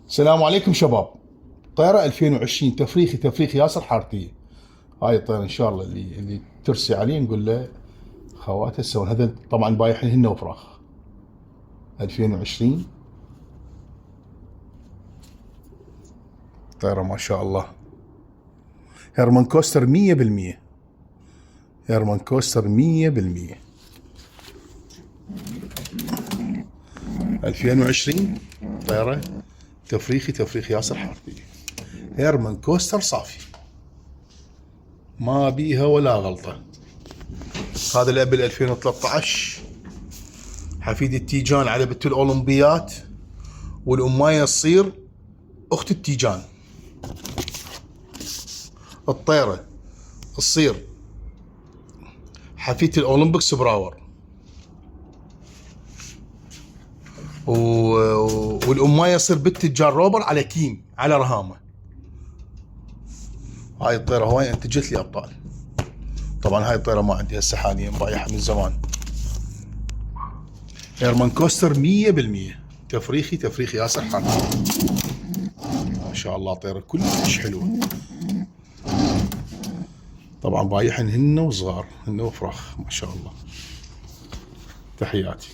السلام عليكم شباب. طيرة 2020 تفريخي ياسر حارتية. هاي الطيرة ان شاء الله اللي ترسي عليه نقول له خوات السوون. هذا طبعا بايحين هن وفراخ 2020. طيرة ما شاء الله هيرمان كوستر 100%. هيرمان كوستر 100%. 2020 طيرة تفريخي ياسر حارتية. هيرمان كوستر صافي ما بيها ولا غلطة. هذا الأبل 2013 حفيد التيجان على بنت الأولمبيات، والأماية تصير أخت التيجان. الطيرة تصير حفيدة الأولمبيكس براور، والأماية تصير بنت التجار روبر على كيم على رهامة. هاي الطيرة هواي انتجت لي أبطال. طبعا هاي الطيرة ما عندي هسه حاليا، بايعها من زمان. هيرمان كوستر 100%. تفريخي ياسر حارتي. ما شاء الله طيرة كلش حلوة. طبعا بايعهن هن وصغار هن وفراخ ما شاء الله. تحياتي.